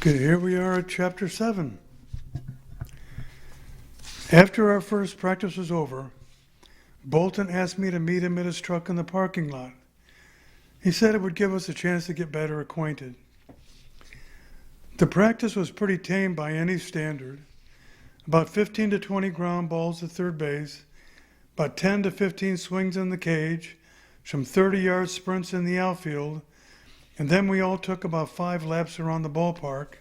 Okay, here we are at chapter 7. After our first practice was over, Bolton asked me to meet him at his truck in the parking lot. He said it would give us a chance to get better acquainted. The practice was pretty tame by any standard. About 15 to 20 ground balls at third base, about 10 to 15 swings in the cage, some 30-yard sprints in the outfield, and then we all took about 5 laps around the ballpark,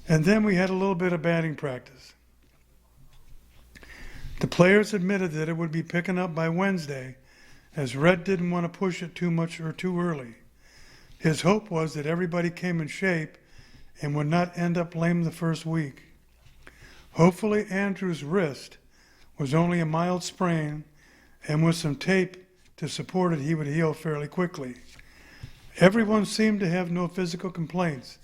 and then we had a little bit of batting practice. The players admitted that it would be picking up by Wednesday, as Red didn't want to push it too much or too early. His hope was that everybody came in shape and would not end up lame the first week. Hopefully Andrew's wrist was only a mild sprain, and with some tape to support it, he would heal fairly quickly. Everyone seemed to have no physical complaints,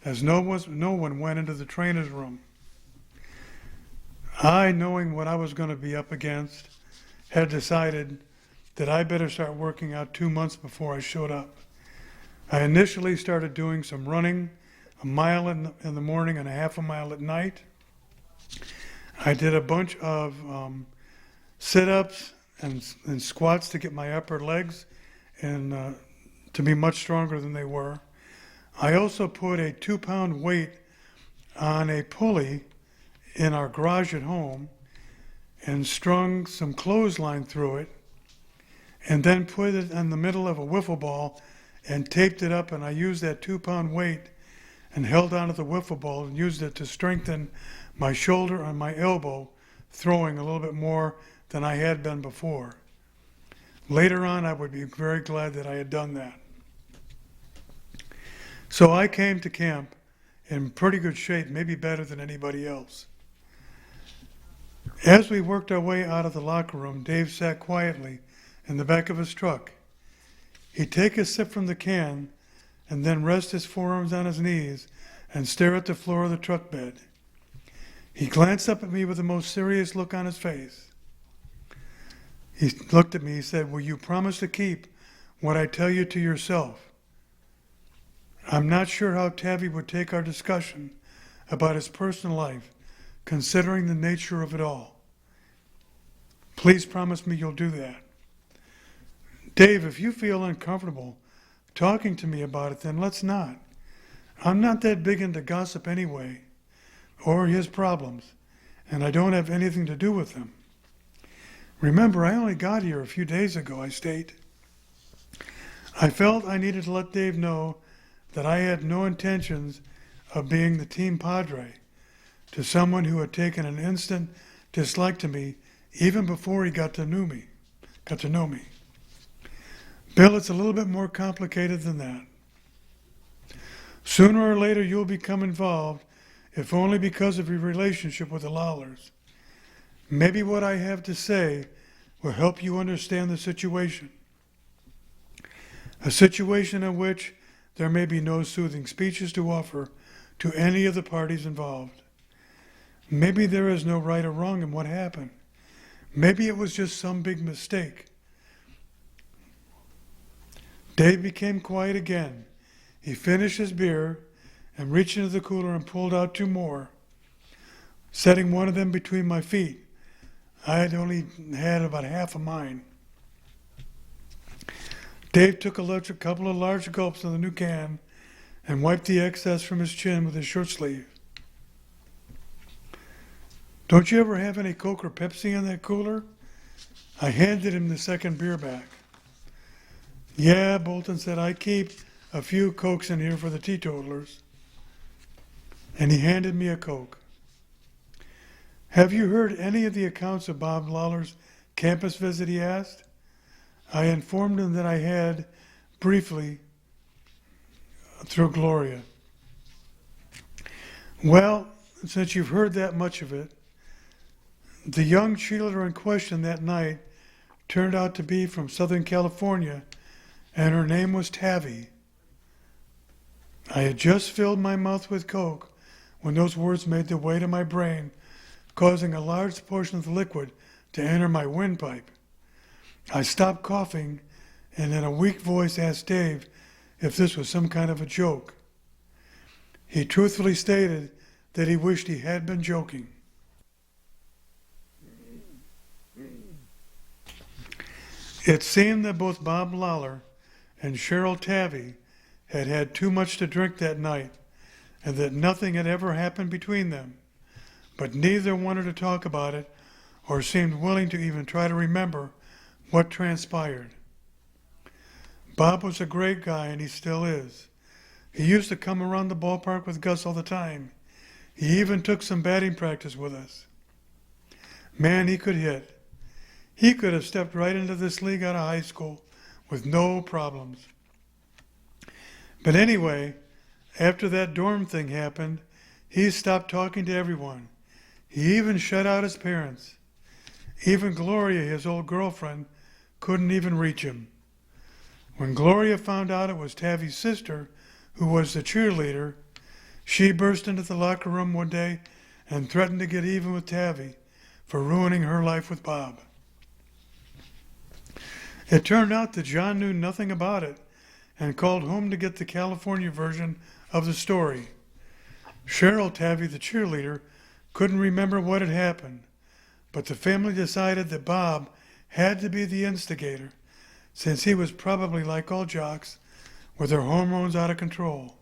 as no one went into the trainer's room. I, knowing what I was going to be up against, had decided that I better start working out 2 months before I showed up. I initially started doing some running, a mile in the morning and a half a mile at night. I did a bunch of sit-ups and squats to get my upper legs and to be much stronger than they were. I also put a 2-pound weight on a pulley in our garage at home and strung some clothesline through it, and then put it in the middle of a wiffle ball and taped it up, and I used that 2-pound weight and held onto the wiffle ball and used it to strengthen my shoulder and my elbow, throwing a little bit more than I had been before. Later on, I would be very glad that I had done that. So I came to camp in pretty good shape, maybe better than anybody else. As we worked our way out of the locker room, Dave sat quietly in the back of his truck. He'd take a sip from the can and then rest his forearms on his knees and stare at the floor of the truck bed. He glanced up at me with the most serious look on his face. He looked at me, he said, "Will you promise to keep what I tell you to yourself?" I'm not sure how Tavy would take our discussion about his personal life, considering the nature of it all. Please promise me you'll do that. Dave, if you feel uncomfortable talking to me about it, then let's not. I'm not that big into gossip anyway, or his problems, and I don't have anything to do with them. Remember, I only got here a few days ago, I state. I felt I needed to let Dave know that I had no intentions of being the team padre to someone who had taken an instant dislike to me even before he got to know me. Bill, it's a little bit more complicated than that. Sooner or later you'll become involved, if only because of your relationship with the Lawlers. Maybe what I have to say will help you understand the situation. A situation in which there may be no soothing speeches to offer to any of the parties involved. Maybe there is no right or wrong in what happened. Maybe it was just some big mistake. Dave became quiet again. He finished his beer and reached into the cooler and pulled out 2 more, setting one of them between my feet. I had only had about half of mine. Dave took a couple of large gulps of the new can and wiped the excess from his chin with his shirt sleeve. Don't you ever have any Coke or Pepsi in that cooler? I handed him the second beer back. Yeah, Bolton said, I keep a few Cokes in here for the teetotalers. And he handed me a Coke. Have you heard any of the accounts of Bob Lawler's campus visit, he asked. I informed him that I had, briefly, through Gloria. Well, since you've heard that much of it, the young cheerleader in question that night turned out to be from Southern California, and her name was Tavy. I had just filled my mouth with Coke when those words made their way to my brain, causing a large portion of the liquid to enter my windpipe. I stopped coughing and in a weak voice asked Dave if this was some kind of a joke. He truthfully stated that he wished he had been joking. It seemed that both Bob Lawler and Cheryl Tavy had had too much to drink that night, and that nothing had ever happened between them, but neither wanted to talk about it or seemed willing to even try to remember what transpired. Bob was a great guy, and he still is. He used to come around the ballpark with Gus all the time. He even took some batting practice with us. Man, he could hit. He could have stepped right into this league out of high school with no problems. But anyway, after that dorm thing happened, he stopped talking to everyone. He even shut out his parents. Even Gloria, his old girlfriend, couldn't even reach him. When Gloria found out it was Tavy's sister, who was the cheerleader, she burst into the locker room one day and threatened to get even with Tavy for ruining her life with Bob. It turned out that Jon knew nothing about it and called home to get the California version of the story. Cheryl Tavy, the cheerleader, couldn't remember what had happened, but the family decided that Bob had to be the instigator, since he was probably like all jocks, with their hormones out of control.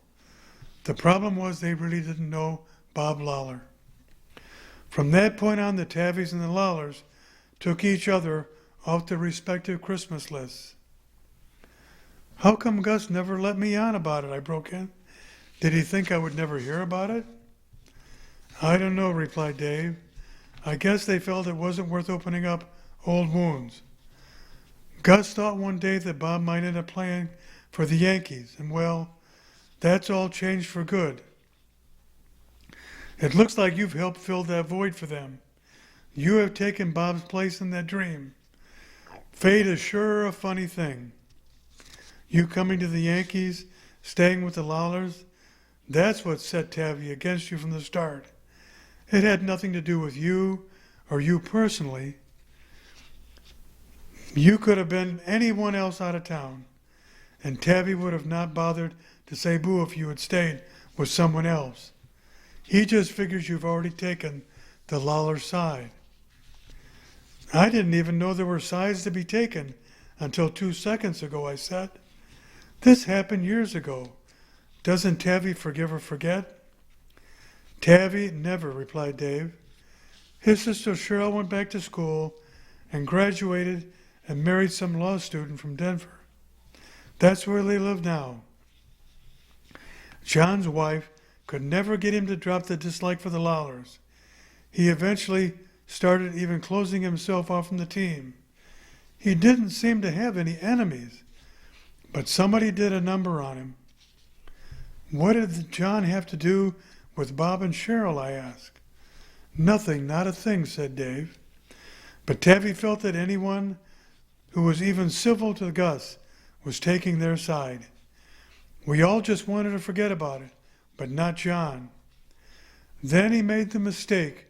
The problem was they really didn't know Bob Lawler. From that point on, the Tavys and the Lawlers took each other off their respective Christmas lists. How come Gus never let me on about it? I broke in. Did he think I would never hear about it? I don't know, replied Dave. I guess they felt it wasn't worth opening up old wounds. Gus thought one day that Bob might end up playing for the Yankees, and well, that's all changed for good. It looks like you've helped fill that void for them. You have taken Bob's place in that dream. Fate is sure a funny thing. You coming to the Yankees, staying with the Lawlers, that's what set Tavy against you from the start. It had nothing to do with you or you personally. You could have been anyone else out of town, and Tavy would have not bothered to say boo if you had stayed with someone else. He just figures you've already taken the Lawler side. I didn't even know there were sides to be taken until 2 seconds ago, I said. This happened years ago. Doesn't Tavy forgive or forget? Tavy never, replied Dave. His sister Cheryl went back to school and graduated and married some law student from Denver. That's where they live now. John's wife could never get him to drop the dislike for the Lawlers. He eventually started even closing himself off from the team. He didn't seem to have any enemies, but somebody did a number on him. What did Jon have to do with Bob and Cheryl, I asked. Nothing, not a thing, said Dave. But Tavy felt that anyone who was even civil to Gus was taking their side. We all just wanted to forget about it, but not Jon. Then he made the mistake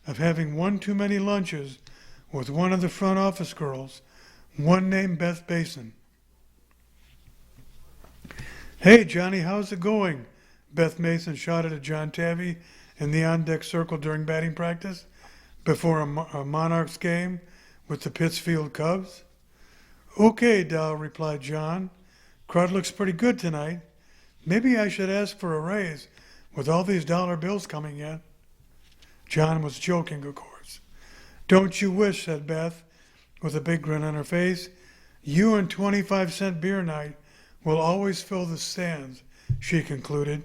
of having one too many lunches with one of the front office girls, one named Beth Basin. Hey, Johnny, how's it going? Beth Mason shouted at Jon Tavy in the on-deck circle during batting practice before a Monarchs game with the Pittsfield Cubs. Okay, Dow, replied Jon. Crowd looks pretty good tonight. Maybe I should ask for a raise with all these dollar bills coming in. Jon was joking, of course. Don't you wish, said Beth, with a big grin on her face. You and 25-cent beer night will always fill the stands, she concluded.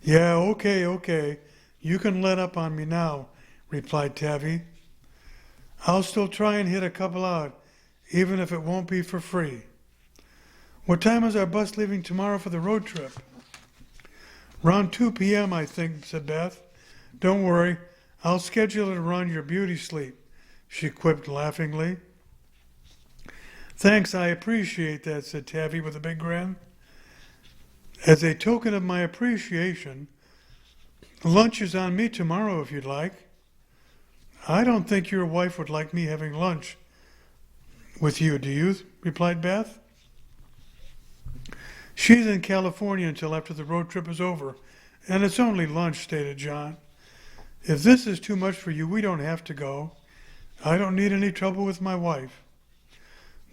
Yeah, okay. You can let up on me now, replied Tavy. I'll still try and hit a couple out, even if it won't be for free. What time is our bus leaving tomorrow for the road trip? Around 2 p.m., I think, said Beth. Don't worry, I'll schedule it around your beauty sleep, she quipped laughingly. Thanks, I appreciate that, said Tavy with a big grin. As a token of my appreciation, lunch is on me tomorrow if you'd like. I don't think your wife would like me having lunch with you, do you? Replied Beth. She's in California until after the road trip is over, And it's only lunch, stated Jon. If this is too much for you, we don't have to go. I don't need any trouble with my wife.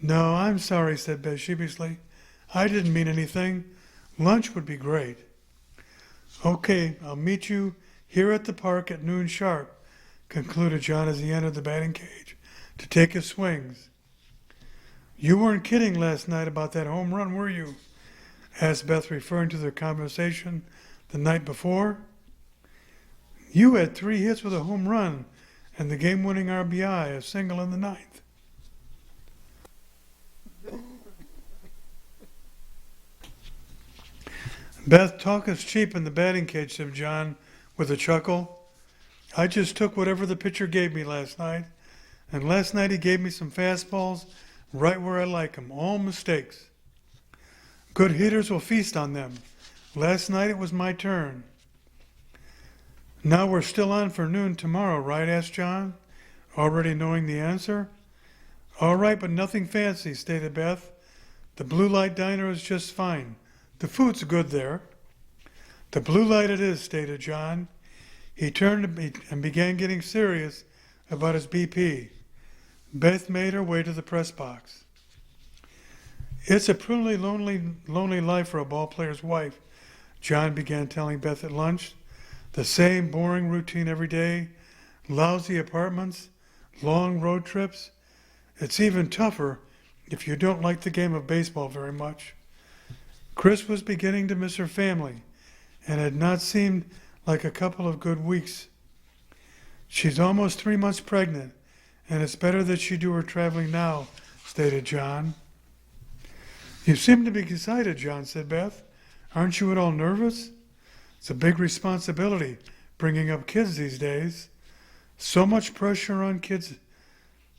No, I'm sorry, said Beth sheepishly. I didn't mean anything. Lunch would be great. Okay, I'll meet you here at the park at noon sharp, concluded Jon as he entered the batting cage to take his swings. You weren't kidding last night about that home run, were you? Asked Beth, referring to their conversation the night before. You had 3 hits with a home run and the game-winning RBI, a single in the ninth. Beth, talk is cheap in the batting cage, said Jon with a chuckle. I just took whatever the pitcher gave me last night, and last night he gave me some fastballs right where I like them, all mistakes. Good hitters will feast on them. Last night it was my turn. Now we're still on for noon tomorrow, right? Asked Jon, already knowing the answer. All right, but nothing fancy, stated Beth. The Blue Light Diner is just fine. The food's good there. The Blue Light it is, stated Jon. He turned and began getting serious about his BP. Beth made her way to the press box. It's a pretty lonely life for a ball player's wife, Jon began telling Beth at lunch. The same boring routine every day, lousy apartments, long road trips. It's even tougher if you don't like the game of baseball very much. Chris was beginning to miss her family and had not seemed like a couple of good weeks. She's almost 3 months pregnant, and it's better that she do her traveling now, stated Jon. You seem to be excited, Jon, said Beth. Aren't you at all nervous? It's a big responsibility, bringing up kids these days. So much pressure on kids,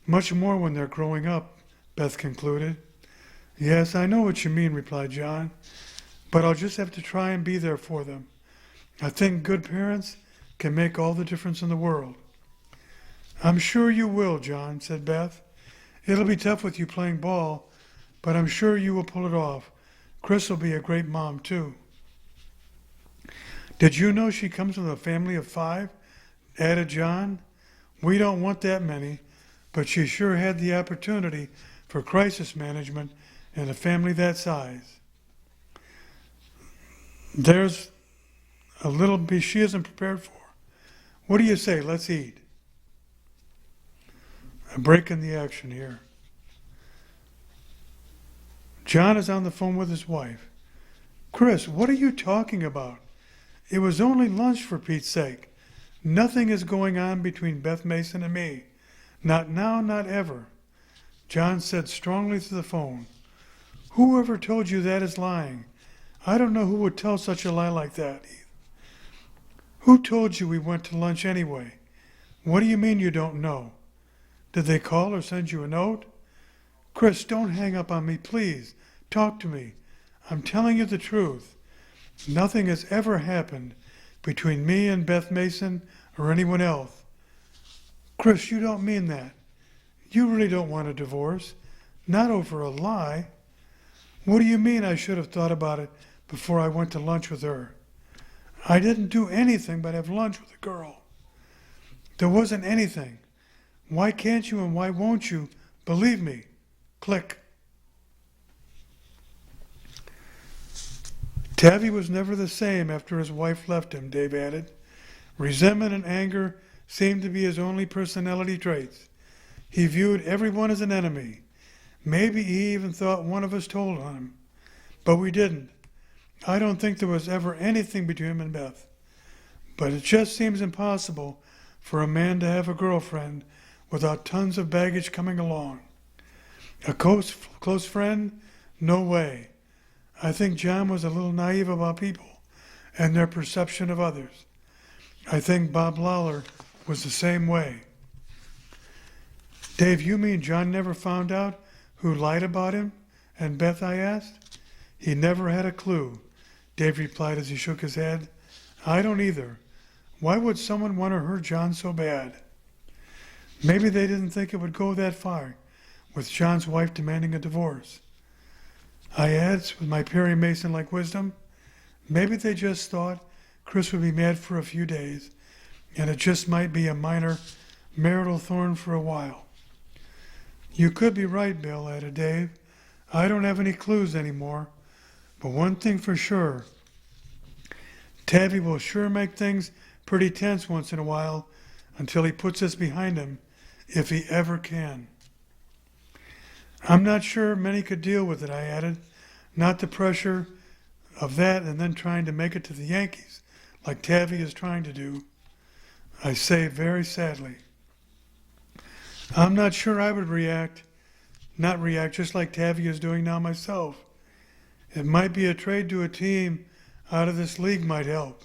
much more when they're growing up, Beth concluded. Yes, I know what you mean, replied Jon, but I'll just have to try and be there for them. I think good parents can make all the difference in the world. I'm sure you will, Jon, said Beth. It'll be tough with you playing ball, but I'm sure you will pull it off. Chris will be a great mom, too. Did you know she comes from a family of 5? Added Jon. We don't want that many, but she sure had the opportunity for crisis management in a family that size. There's a little bit she isn't prepared for. What do you say? Let's eat. A break in the action here. Jon is on the phone with his wife. Chris, what are you talking about? It was only lunch, for Pete's sake. Nothing is going on between Beth Mason and me. Not now, not ever. Jon said strongly through the phone. Whoever told you that is lying. I don't know who would tell such a lie like that. Who told you we went to lunch anyway? What do you mean you don't know? Did they call or send you a note? Chris, don't hang up on me, please. Talk to me. I'm telling you the truth. Nothing has ever happened between me and Beth Mason or anyone else. Chris, you don't mean that. You really don't want a divorce. Not over a lie. What do you mean I should have thought about it before I went to lunch with her? I didn't do anything but have lunch with a girl. There wasn't anything. Why can't you and why won't you believe me? Click. Tavy was never the same after his wife left him, Dave added. Resentment and anger seemed to be his only personality traits. He viewed everyone as an enemy. Maybe he even thought one of us told on him. But we didn't. I don't think there was ever anything between him and Beth. But it just seems impossible for a man to have a girlfriend without tons of baggage coming along. A close friend? No way. I think Jon was a little naive about people and their perception of others. I think Bob Lawler was the same way. Dave, you mean Jon never found out who lied about him? And Beth, I asked. He never had a clue, Dave replied as he shook his head. I don't either. Why would someone want to hurt Jon so bad? Maybe they didn't think it would go that far, with Jon's wife demanding a divorce. I adds, with my Perry Mason-like wisdom, maybe they just thought Chris would be mad for a few days, and it just might be a minor marital thorn for a while. You could be right, Bill, added Dave. I don't have any clues anymore, but one thing for sure, Tavy will sure make things pretty tense once in a while until he puts this behind him, if he ever can. I'm not sure many could deal with it, I added. Not the pressure of that and then trying to make it to the Yankees, like Tavy is trying to do. I say very sadly. I'm not sure I would not react just like Tavy is doing now myself. It might be a trade to a team out of this league might help.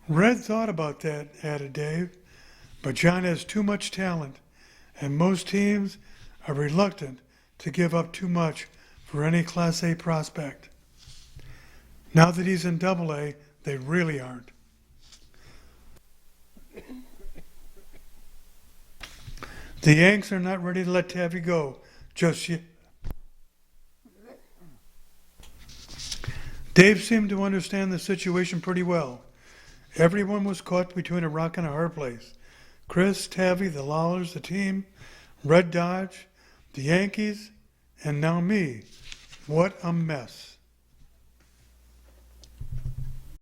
Red thought about that, added Dave, but Jon has too much talent, and most teams are reluctant to give up too much for any Class A prospect. Now that he's in Double A, they really aren't. The Yanks are not ready to let Tavy go just yet. Dave seemed to understand the situation pretty well. Everyone was caught between a rock and a hard place. Chris, Tavy, the Lawlers, the team, Red Dodge, the Yankees, and now me. What a mess.